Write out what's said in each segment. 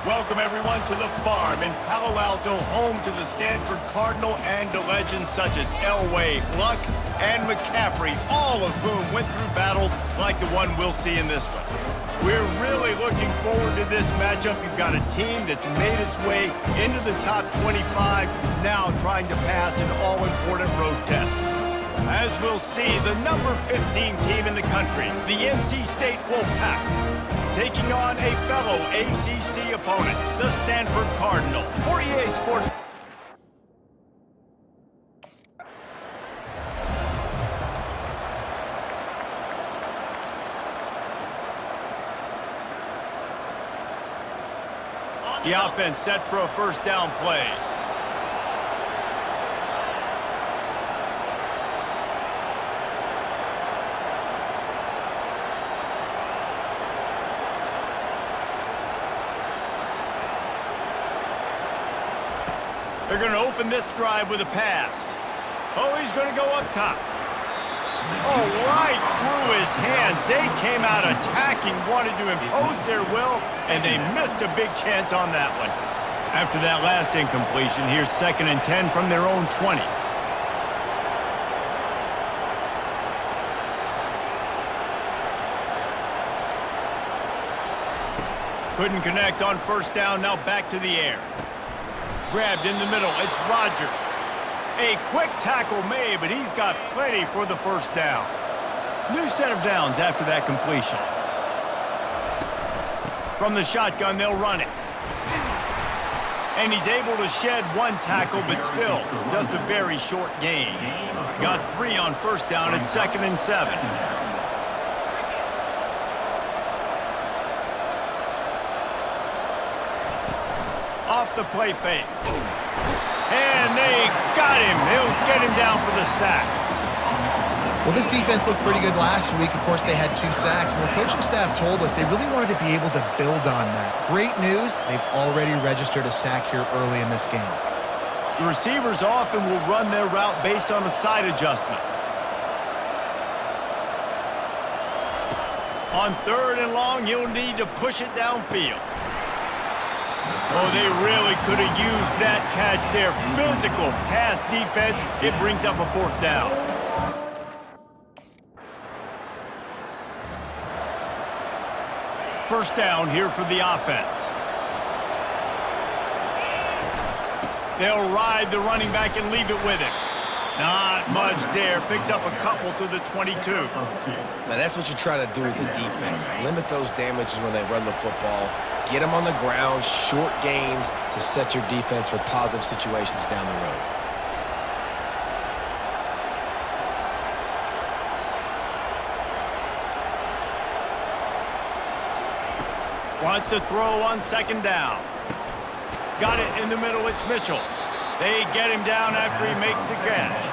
Welcome, everyone, to the farm in Palo Alto, home to the Stanford Cardinal and to legends such as Elway, Luck, and McCaffrey, all of whom went through battles like the one we'll see in this one. We're really looking forward to this matchup. You've got a team that's made its way into the top 25, now trying to pass an all-important road test. As we'll see, the number 15 team in the country, the NC State Wolfpack, taking on a fellow ACC opponent, the Stanford Cardinal. For EA Sports. The offense set for a first down play. They're going to open this drive with a pass. Oh, he's going to go up top. Oh, right through his hands. They came out attacking, wanted to impose their will, and they missed a big chance on that one. After that last incompletion, here's 2nd and 10 from their own 20. Couldn't connect on first down, now back to the air. Grabbed in the middle, it's Rodgers. A quick tackle made, but he's got plenty for the first down. New set of downs after that completion. From the shotgun, they'll run it. And he's able to shed one tackle, but still, just a very short gain. Got 3 on first down at 2nd and 7. Off the play fake. And they got him. He'll get him down for the sack. Well, this defense looked pretty good last week. Of course, they had 2 sacks, and their coaching staff told us they really wanted to be able to build on that. Great news, they've already registered a sack here early in this game. The receivers often will run their route based on a side adjustment. On 3rd and long, you'll need to push it downfield. Oh, they really could have used that catch there. Physical pass defense. It brings up a 4th down. First down here for the offense. They'll ride the running back and leave it with him. Not much there. Picks up a couple to the 22. Now, that's what you try to do as a defense. Limit those damages when they run the football. Get them on the ground, short gains to set your defense for positive situations down the road. Wants to throw on 2nd down. Got it in the middle, it's Mitchell. They get him down after he makes the catch.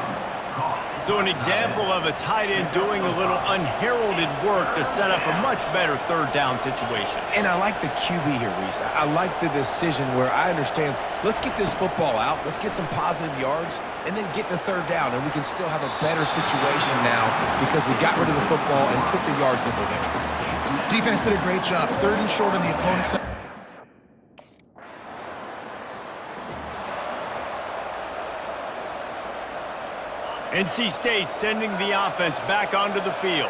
So an example of a tight end doing a little unheralded work to set up a much better 3rd down situation. And I like the QB here, Reese. I like the decision where I understand, let's get this football out, let's get some positive yards, and then get to 3rd down, and we can still have a better situation now because we got rid of the football and took the yards that were there. Defense did a great job. 3rd and short on the opponent's side. NC State sending the offense back onto the field.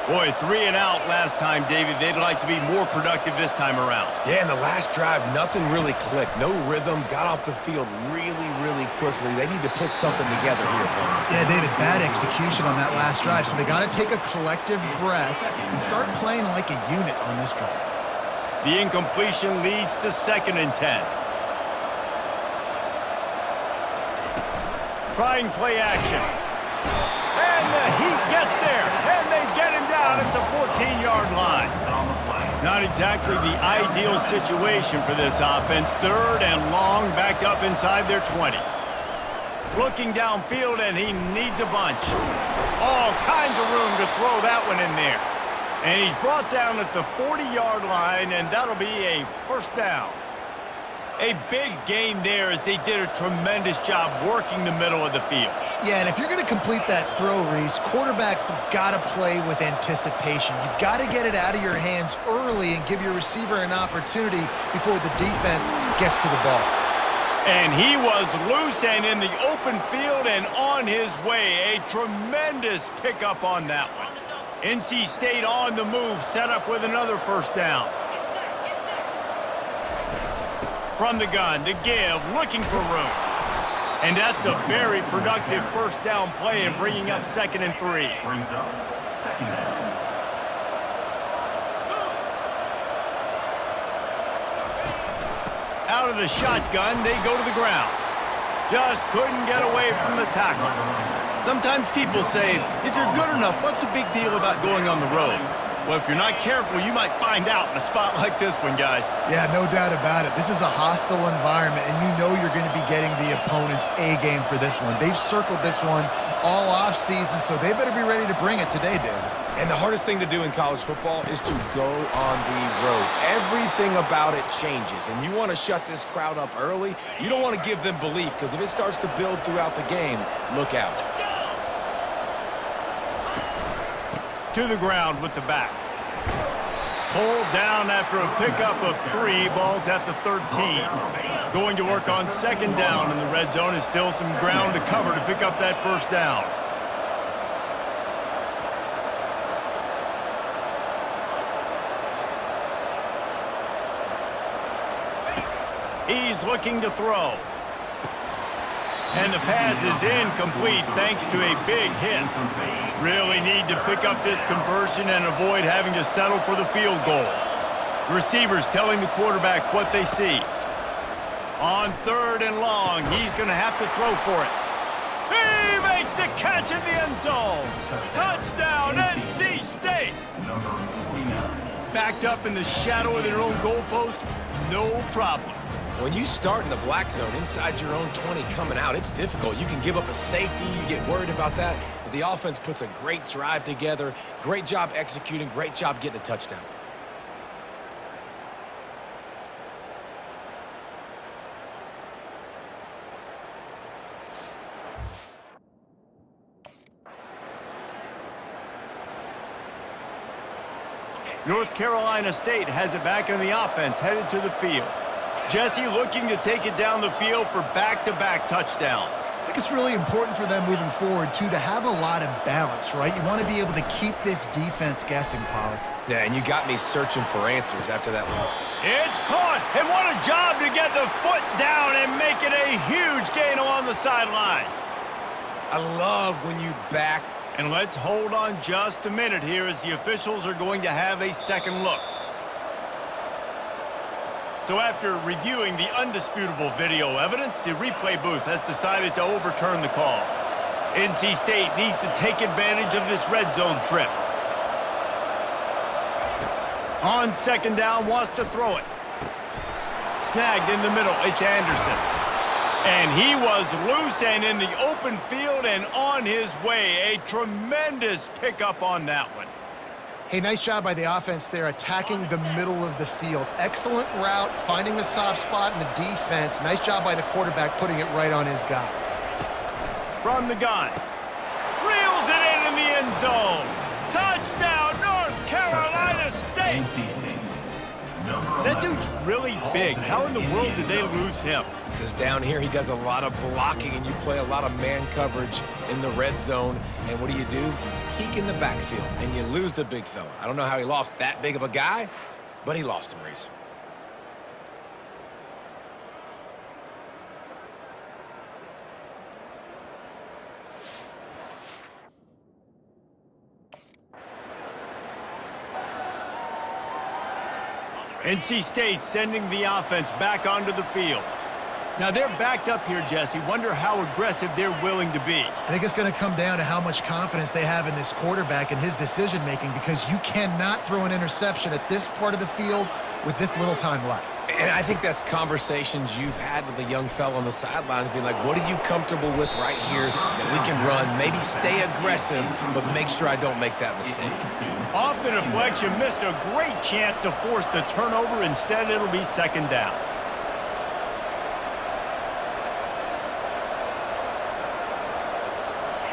Boy, 3 and out last time, David. They'd like to be more productive this time around. Yeah, in the last drive, nothing really clicked. No rhythm, got off the field really quickly. They need to put something together here, Paul. Yeah, David, bad execution on that last drive, so they got to take a collective breath and start playing like a unit on this drive. The incompletion leads to 2nd and 10. Trying play action. And the Heat gets there, and they get him down at the 14-yard line. Not exactly the ideal situation for this offense. 3rd and long, back up inside their 20. Looking downfield, and he needs a bunch. All kinds of room to throw that one in there. And he's brought down at the 40-yard line, and that'll be a 1st down. A big gain there as they did a tremendous job working the middle of the field. Yeah, and if you're going to complete that throw, Reese, quarterbacks have got to play with anticipation. You've got to get it out of your hands early and give your receiver an opportunity before the defense gets to the ball. And he was loose and in the open field and on his way. A tremendous pickup on that one. NC State on the move, set up with another first down. From the gun to give, looking for room. And that's a very productive first down play and bringing up 2nd and 3. Brings up 2nd down. Out of the shotgun, they go to the ground. Just couldn't get away from the tackle. Sometimes people say, if you're good enough, what's the big deal about going on the road? Well, if you're not careful, you might find out in a spot like this one, guys. Yeah, no doubt about it. This is a hostile environment, and you know you're going to be getting the opponent's A-game for this one. They've circled this one all off-season, so they better be ready to bring it today, David. And the hardest thing to do in college football is to go on the road. Everything about it changes, and you want to shut this crowd up early. You don't want to give them belief, because if it starts to build throughout the game, look out. To the ground with the back. Pulled down after a pickup of 3, balls at the 13. Going to work on 2nd down, and the red zone is still some ground to cover to pick up that first down. He's looking to throw. And the pass is incomplete thanks to a big hit. Really need to pick up this conversion and avoid having to settle for the field goal. Receivers telling the quarterback what they see. On 3rd and long, he's going to have to throw for it. He makes the catch in the end zone. Touchdown, NC State. Number 49. Backed up in the shadow of their own goalpost, no problem. When you start in the black zone inside your own 20 coming out, it's difficult. You can give up a safety. You get worried about that. But the offense puts a great drive together. Great job executing. Great job getting a touchdown. North Carolina State has it back in the offense, headed to the field. Jesse looking to take it down the field for back-to-back touchdowns. I think it's really important for them moving forward, too, to have a lot of balance, right? You want to be able to keep this defense guessing, Pollack. Yeah, and you got me searching for answers after that one. It's caught, and what a job to get the foot down and make it a huge gain along the sideline. I love when you back. And let's hold on just a minute here as the officials are going to have a second look. So after reviewing the undisputable video evidence, the replay booth has decided to overturn the call. NC State needs to take advantage of this red zone trip. On 2nd down, wants to throw it. Snagged in the middle, it's Anderson. And he was loose and in the open field and on his way. A tremendous pickup on that one. Hey, nice job by the offense there, attacking the middle of the field. Excellent route, finding the soft spot in the defense. Nice job by the quarterback putting it right on his guy. From the gun. Reels it in the end zone. Touchdown, North Carolina State. NC State. That dude's really big. How in the world did they lose him? Because down here he does a lot of blocking and you play a lot of man coverage in the red zone. And what do? Peek in the backfield and you lose the big fella. I don't know how he lost that big of a guy, but he lost him, Reese. NC State sending the offense back onto the field. Now they're backed up here, Jesse. Wonder how aggressive they're willing to be. I think it's going to come down to how much confidence they have in this quarterback and his decision-making, because you cannot throw an interception at this part of the field with this little time left. And I think that's conversations you've had with a young fella on the sidelines, being like, what are you comfortable with right here that we can run? Maybe stay aggressive, but make sure I don't make that mistake. Off the deflection, missed a great chance to force the turnover. Instead, it'll be 2nd down.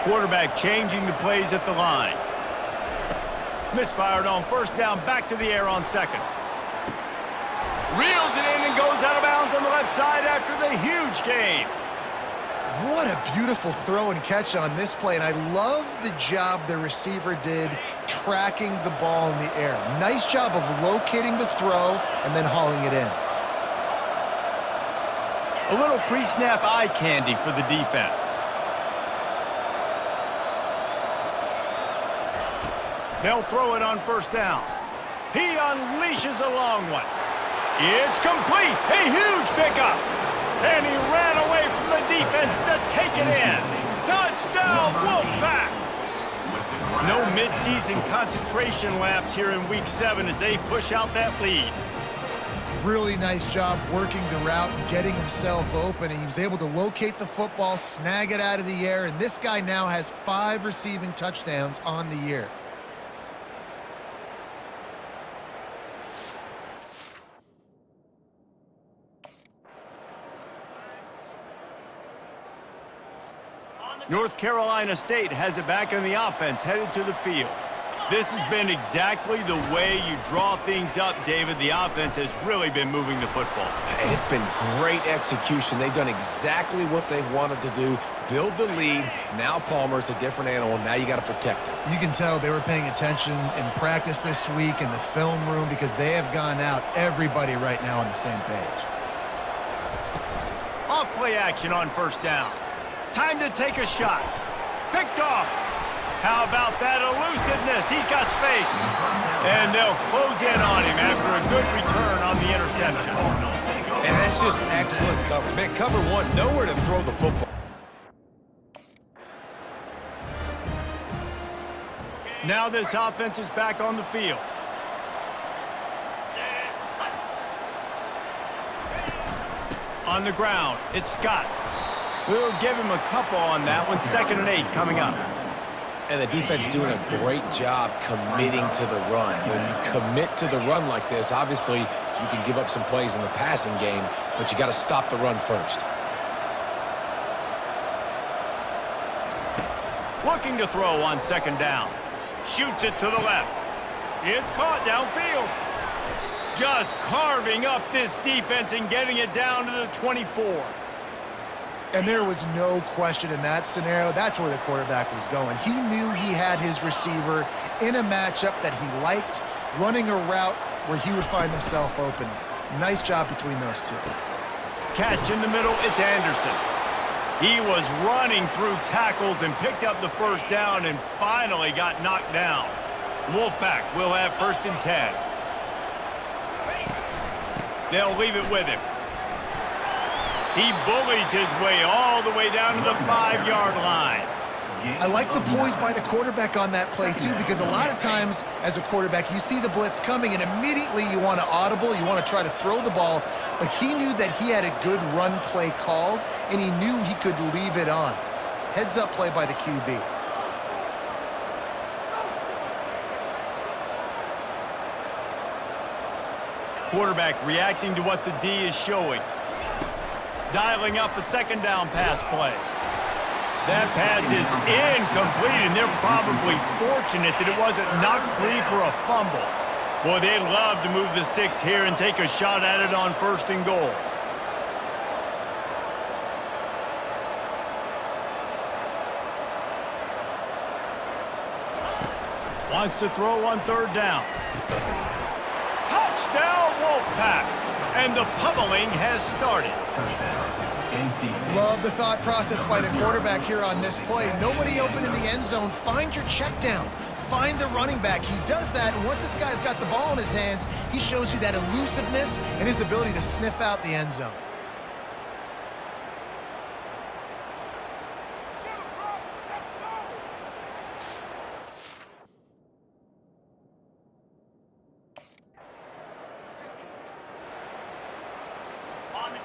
Quarterback changing the plays at the line. Misfired on first down, back to the air on second. Reels it in and goes out of bounds on the left side after the huge gain. What a beautiful throw and catch on this play, and I love the job the receiver did tracking the ball in the air. Nice job of locating the throw and then hauling it in. A little pre-snap eye candy for the defense. They'll throw it on first down. He unleashes a long one. It's complete. A huge pickup. And he ran away from the defense to take it in. Touchdown, Wolfpack! No mid-season concentration laps here in Week 7 as they push out that lead. Really nice job working the route and getting himself open. And he was able to locate the football, snag it out of the air, and this guy now has 5 receiving touchdowns on the year. North Carolina State has it back in the offense, headed to the field. This has been exactly the way you draw things up, David. The offense has really been moving the football. And it's been great execution. They've done exactly what they've wanted to do, build the lead. Now Palmer's a different animal. Now you got to protect him. You can tell they were paying attention in practice this week in the film room because they have gone out, everybody right now on the same page. Off play action on first down. Time to take a shot. Picked off. How about that elusiveness? He's got space. And they'll close in on him after a good return on the interception. And that's just excellent coverage. Man, cover one, nowhere to throw the football. Now this offense is back on the field. On the ground, it's Scott. We'll give him a couple on that one. 2nd and 8 coming up. And the defense doing a great job committing to the run. When you commit to the run like this, obviously you can give up some plays in the passing game, but you got to stop the run first. Looking to throw on 2nd down. Shoots it to the left. It's caught downfield. Just carving up this defense and getting it down to the 24. And there was no question in that scenario. That's where the quarterback was going. He knew he had his receiver in a matchup that he liked, running a route where he would find himself open. Nice job between those two. Catch in the middle, it's Anderson. He was running through tackles and picked up the first down and finally got knocked down. Wolfpack will have 1st and 10. They'll leave it with him. He bullies his way all the way down to the 5-yard line. I like the poise by the quarterback on that play, too, because a lot of times as a quarterback, you see the blitz coming, and immediately you want to audible, you want to try to throw the ball, but he knew that he had a good run play called, and he knew he could leave it on. Heads-up play by the QB. Quarterback reacting to what the D is showing. Dialing up a 2nd down pass play. That pass is incomplete, and they're probably fortunate that it wasn't knocked free for a fumble. Boy, they'd love to move the sticks here and take a shot at it on 1st and goal. Wants to throw on 3rd down. Touchdown, Wolfpack! And the pummeling has started. Love the thought process by the quarterback here on this play. Nobody open in the end zone. Find your check down. Find the running back. He does that, and once this guy's got the ball in his hands, he shows you that elusiveness and his ability to sniff out the end zone.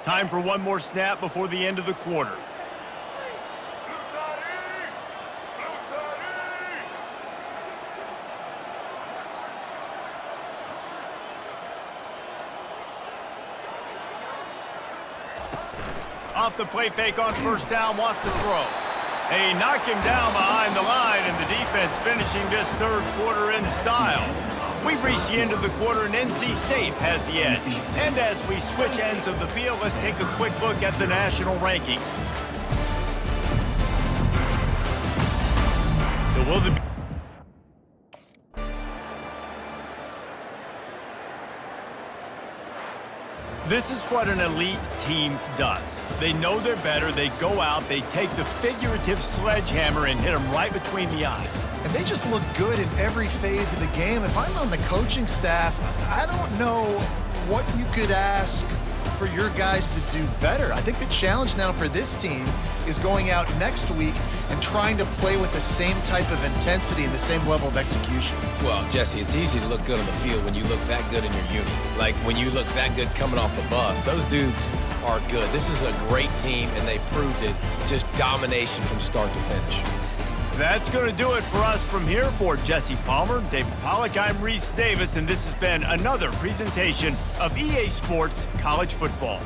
Time for one more snap before the end of the quarter. Off the play fake on 1st down, wants to throw. They knock him down behind the line, and the defense finishing this third quarter in style. We've reached the end of the quarter, and NC State has the edge. And as we switch ends of the field, let's take a quick look at the national rankings. So will the... This is what an elite team does. They know they're better, they go out, they take the figurative sledgehammer and hit them right between the eyes. And they just look good in every phase of the game. If I'm on the coaching staff, I don't know what you could ask for your guys to do better. I think the challenge now for this team is going out next week and trying to play with the same type of intensity and the same level of execution. Well, Jesse, it's easy to look good on the field when you look that good in your unit. Like when you look that good coming off the bus. Those dudes are good. This is a great team, and they proved it. Just domination from start to finish. That's going to do it for us from here. For Jesse Palmer, David Pollack, I'm Reese Davis, and this has been another presentation of EA Sports College Football.